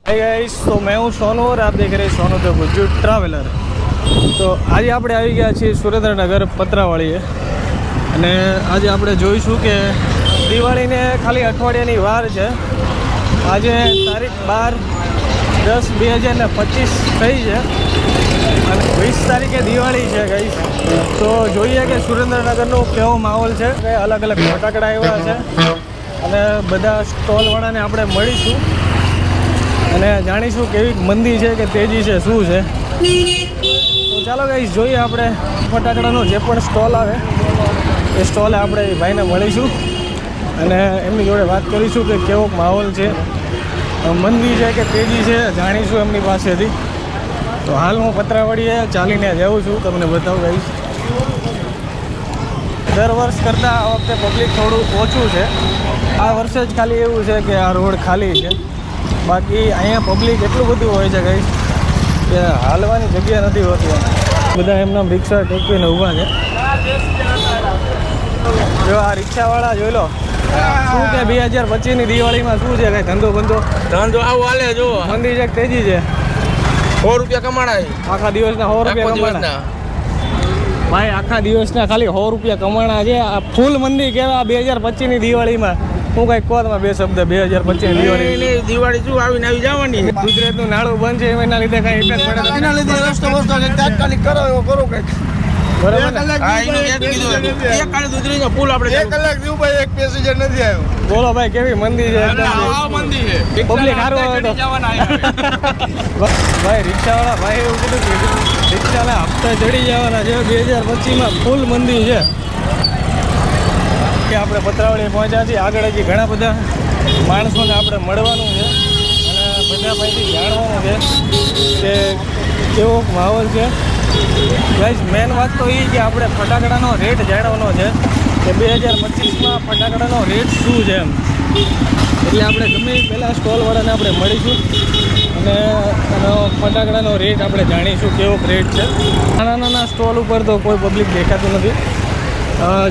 Hi guys, तो मैं हूँ सोनू और आप देख रहे हैं सोनू द गुजरात ट्रावेलर। तो आज આપણે આવી ગયા છીએ સુરેન્દ્રનગર પતરાવાળીએ અને આજે આપણે જોઈશું કે દિવાળીને ખાલી અઠવાડિયાની વાર છે। આજે તારીખ 12/10/2025 થઈ છે અને 20 તારીખે દિવાળી છે ગાઈસ। તો જોઈએ કે સુરેન્દ્રનગરનો કેવો માહોલ છે, અલગ અલગ ફટાકડા આવ્યા છે અને બધા સ્ટોલવાળાને આપણે મળીશું અને જાણીશું કેવી મંદી છે કે તેજી છે, શું છે। તો ચાલો ગાઈસ જોઈએ આપણે ફટાકડાનો જે પણ સ્ટોલ આવે એ સ્ટોલે આપણે ભાઈને મળીશું અને એમની જોડે વાત કરીશું કે કેવો માહોલ છે, મંદી છે કે તેજી છે, જાણીશું એમની પાસેથી। તો હાલ હું પતરાવાળીએ ચાલીને જાઉં છું, તમને બતાવું ગાઈસ। દર વર્ષ કરતાં આ વખતે પબ્લિક થોડું ઓછું છે। આ વર્ષે જ ખાલી એવું છે કે આ રોડ ખાલી છે, બાકી અહીંયા પબ્લિક એટલું બધું હોય છે ગાઈસ કે હાલવાની જગ્યા નથી હોતી। બધા એમના રિક્ષા ટેકવીને ઊભા છે। જો આ રિક્ષાવાળા જોઈ લો, શું કે 2025ની દિવાળીમાં શું છે, કઈ ધંધો ધંધો આવો હાલે જો મંદી છે કે તેજી છે? 100 રૂપિયા કમાણાય આખા દિવસના 100 રૂપિયા કમાણા ભાઈ, આખા દિવસના ખાલી 100 રૂપિયા કમાણા છે। આ ફૂલ મંદી કહેવાય 2025ની દિવાળીમાં। હું કઈ કહો તમે બે શબ્દ 2025ની દિવાળી શું આવી જવાની ગુજરાતનું નાળું બંધ છે એના લીધે કઈ ઇફેક્ટ પડે? એના લીધે રસ્તો તાત્કાલિક કરો એવો કરો કઈ બરાબર ને? પુલ આપણે 1 કલાક જેવું ભાઈ એક પેસેન્જર નથી આવ્યો। બોલો ભાઈ કેવી મંદી છે? પબ્લિક સારું આવે તો ભાઈ રિક્ષાવાળા ભાઈ એવું કીધું કે રિક્ષાના હપ્તા ચડી જવાના છે 2025માં ફૂલ મંદી છે કે આપણે પતરાવાળીએ પહોંચ્યા છીએ। આગળ હજી ઘણા બધા માણસોને આપણે મળવાનું છે અને બધા પાસેથી જાણવાનું છે કે કેવો માહોલ છે ગાઈસ। મેન વાત તો એ કે આપણે ફટાકડાનો રેટ જાણવાનો છે કે 2025માં ફટાકડાનો રેટ શું છે એમ। એટલે આપણે ગમે પહેલાં સ્ટોલવાળાને આપણે મળીશું અને એનો ફટાકડાનો રેટ આપણે જાણીશું કેવો રેટ છે। નાના સ્ટોલ ઉપર તો કોઈ પબ્લિક દેખાતું નથી,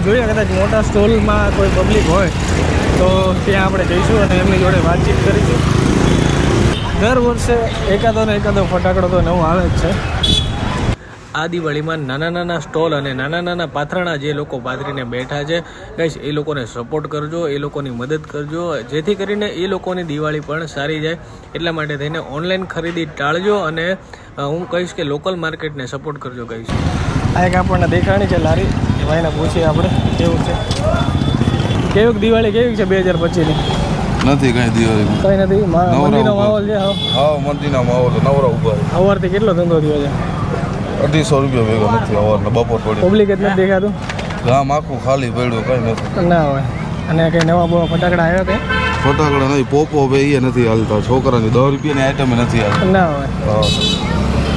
જોઈએ કદાચ મોટા સ્ટોલમાં કોઈ પબ્લિક હોય તો ત્યાં આપણે જઈશું અને એમની જોડે વાતચીત કરીશું। દર વર્ષે એકાદો ફટાકડો તો નવો આવે જ છે। આ દિવાળીમાં નાના સ્ટોલ અને નાના પાથરણા જે લોકો પાથરીને બેઠા છે ગાઈસ, એ લોકોને સપોર્ટ કરજો, એ લોકોની મદદ કરજો, જેથી કરીને એ લોકોની દિવાળી પણ સારી જાય। એટલા માટે થઈને ઓનલાઈન ખરીદી ટાળજો અને હું કહીશ કે લોકલ માર્કેટને સપોર્ટ કરજો ગાઈસ। આ એક આપણને દેખાણી છે લારી, એ ભાઈને પૂછીએ આપણે કેવું છે, કેવી દિવાળી કેવી છે 2025ની? નથી કઈ દિવાળી કઈ નથી, મંદીનો માહોલ છે? હા મંદીનો માહોલ, નવરા ઉભા સવારથી કેટલો ધંધો થયો છે? 250 રૂપિયા ભેગો નથી અવારના બપોર પડી પબ્લિક જ નથી દેખાતું, ગામ આખું ખાલી પડ્યું, કઈ નથી ના હોય। અને કઈ નવા ફટાકડા આવ્યા કે? ફટાકડા નહીં, પોપો એ નથી હાલતા, છોકરાની 10 રૂપિયાની આઈટમ નથી હાલતી, ના હોય।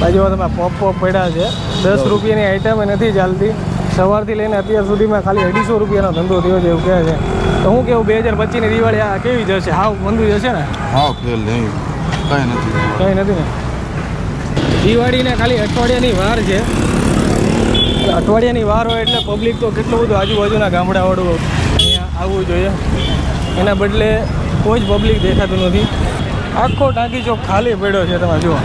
બાજુ તમે પોપ પડ્યા છે 10 રૂપિયાની આઈટમ નથી ચાલતી, સવારથી લઈને અત્યાર સુધીમાં ખાલી 250 રૂપિયાનો ધંધો થયો છે એવું કહે છે। તો હું કેવું 2025ની દિવાળી આ કેવી જશે? હાવ મંદુ જશે ને? હા ફેલ નહીં, કઈ નથી ને દિવાળીને ખાલી અઠવાડિયાની વાર છે। અઠવાડિયાની વાર હોય એટલે પબ્લિક તો કેટલું બધું આજુબાજુના ગામડાવાળું અહીંયા આવવું જોઈએ, એના બદલે કોઈ જ પબ્લિક દેખાતું નથી। આખો ટાંકી ચોક ખાલી પડ્યો છે, તમે જુઓ।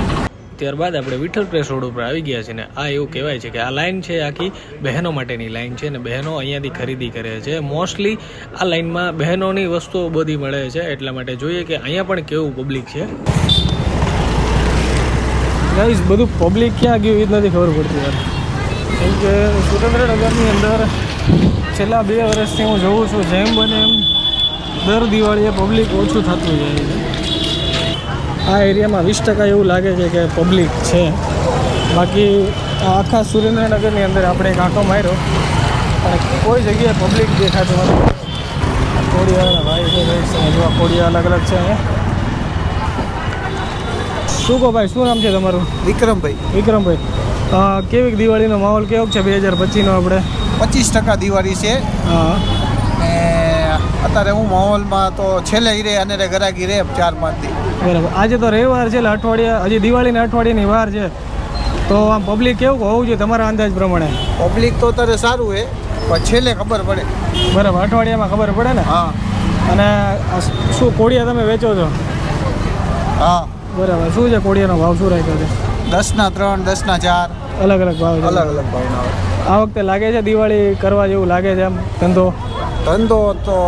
ત્યારબાદ આપણે વિઠ્ઠલ પ્રેસ રોડ ઉપર આવી ગયા છે ને આ એવું કહેવાય છે કે આ લાઈન છે આખી બહેનો માટેની લાઈન છે ને બહેનો અહીંયાથી ખરીદી કરે છે। મોસ્ટલી આ લાઈનમાં બહેનોની વસ્તુઓ બધી મળે છે, એટલા માટે જોઈએ કે અહીંયા પણ કેવું પબ્લિક છે ગાઈસ। બધું પબ્લિક ક્યાં ગયું એ જ નથી ખબર પડતી યાર, કેમ કે સુરેન્દ્રનગરની અંદર છેલ્લા 2 વર્ષથી હું જોઉં છું જેમ બને એમ દર દિવાળીએ પબ્લિક ઓછું થતું જાય છે। આ એરિયામાં 20% એવું લાગે છે કે પબ્લિક છે, બાકી આખા સુરેન્દ્રનગરની અંદર આપણે એક આંખો માર્યો અને કોઈ જગ્યાએ પબ્લિક દેખાતું નથી। કોડિયાના ભાઈ છે, સમજવા કોડિયા અલગ અલગ છે અહીંયા। શું કહો ભાઈ, શું નામ છે તમારું? વિક્રમભાઈ, કેવી દિવાળીનો માહોલ કેવો છે 2025નો? આપણે 25% દિવાળી છે। હા, અત્યારે હું માહોલમાં તો છેલ્લે હીરે અને ગરાગી રે 4-5 દી બરાબર। આજે તો રવિવાર છે એટલે અઠવાડિયા હજી દિવાળીના અઠવાડિયાની વાર છે, તો આમ પબ્લિક કેવું હોવું જોઈએ તમારા અંદાજ પ્રમાણે? પબ્લિક તો અત્યારે સારું છે પણ છેલ્લે ખબર પડે। બરાબર, અઠવાડિયામાં ખબર પડે ને? હા। અને શું કોડિયા તમે વેચો છો? હા બરાબર. શું છે કોળિયાનો ભાવ શું રાખ્યો છે? 10ના 3, 10ના 4, અલગ અલગ ભાવ છે. અલગ અલગ ભાવના આવે. આ વખતે લાગે છે દિવાળી કરવા જેવું લાગે છે આમ ધંધો? ધંધો તો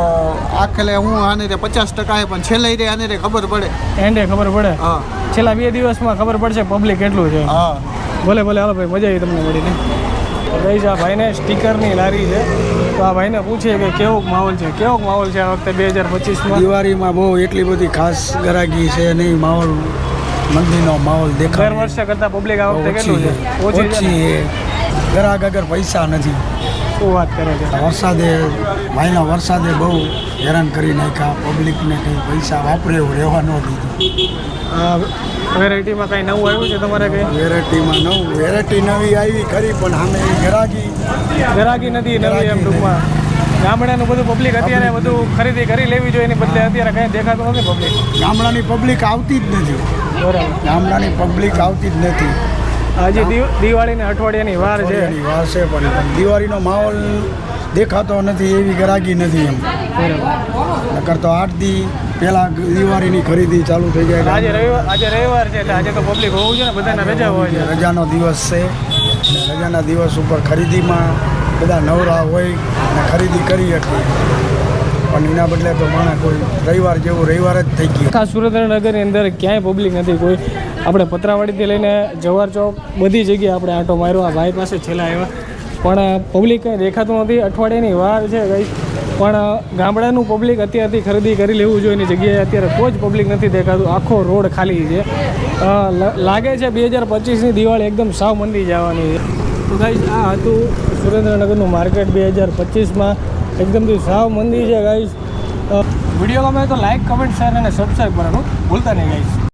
આખલે હું આને રે 50% પણ છેલ્લે રે આને રે ખબર પડે. એન્ડે ખબર પડે. હા છેલ્લા 2 દિવસમાં ખબર પડશે પબ્લિક કેટલું છે. હા. ભલે ભલે હાલો ભાઈ, મજા આવી તમને મળીને. ગઈ આ ભાઈને સ્ટીકરની લારી છે, તો આ ભાઈને પૂછીએ કે કેવો માહોલ છે, કેવો માહોલ છે આ વખતે 2025માં? દિવાળીમાં બહુ એટલી બધી ખાસ ગરાગી છે નહીં. માહોલ મંદિરનો માહોલ દર દેખાય વર્ષે કરતાં પબ્લિક આ વખતે કેટલું છે? ઓછી છે ઓછી ને? છે. ગરાગ આગળ પૈસા નથી. શું વાત કરે છે? વરસાદે ભાઈના વરસાદે બહુ હેરાન કરી નાખ્યા પબ્લિકને. કંઈ પૈસા વાપરે એવું રહેવા ન દીધું. આ વેરાયટીમાં કાંઈ નવું આવ્યું છે તમારે કંઈ? વેરાયટીમાં વેરાયટી નવી આવી ખરી પણ સામે ગરાગી ગરાગી નથી નવી એમ ટૂંકમાં. ગામડાનું બધું પબ્લિક અત્યારે બધું ખરીદી કરી લેવી જોઈએ, એની બદલે અત્યારે કંઈ દેખાતું નથી પબ્લિક. ગામડાની પબ્લિક આવતી જ નથી. બરાબર. ગામડાની પબ્લિક આવતી જ નથી. હજી દિવાળીને અઠવાડિયાની વાર છે. એની વાર છે પણ દિવાળીનો માહોલ દેખાતો નથી. એવી ગરાગી નથી એમ. બરાબર. નકર તો 8 દી પહેલાં દિવાળીની ખરીદી ચાલુ થઈ જાય. આજે રવિવાર છે એટલે આજે તો પબ્લિક હોવું જોઈએ ને, બધાને રજા હોય છે. રજાનો દિવસ છે એટલે રજાના દિવસ ઉપર ખરીદીમાં બધા નવરા હોય અને ખરીદી કરી શકીએ. પણ એના બદલે તો માણસ કોઈ રવિવાર જેવું રવિવાર જ થઈ ગયું. આખા સુરેન્દ્રનગરની અંદર ક્યાંય પબ્લિક નથી કોઈ. આપણે પતરાવાડીથી લઈને જવાહર ચોક બધી જગ્યાએ આપણે આંટો માર્યો. આ ભાઈ પાસે છેલ્લા આવ્યા પણ પબ્લિક કંઈ દેખાતું નથી. અઠવાડિયાની વાર છે ગઈ પણ ગામડાનું પબ્લિક અત્યારથી ખરીદી કરી લેવું જોઈએ એની જગ્યાએ અત્યારે કોઈ જ પબ્લિક નથી દેખાતું. આખો રોડ ખાલી છે. લાગે છે 2025ની દિવાળી એકદમ સાવ મંદી જવાની છે. તો ગાઈઝ આ હતું સુરેન્દ્રનગરનું માર્કેટ 2025માં એકદમથી સાવ મંદી છે ગાઈઝ. વિડીયો ગમે તો લાઈક, કમેન્ટ, શેર અને સબસ્ક્રાઈબ કરવાનું ભૂલતા નહીં ગાઈઝ.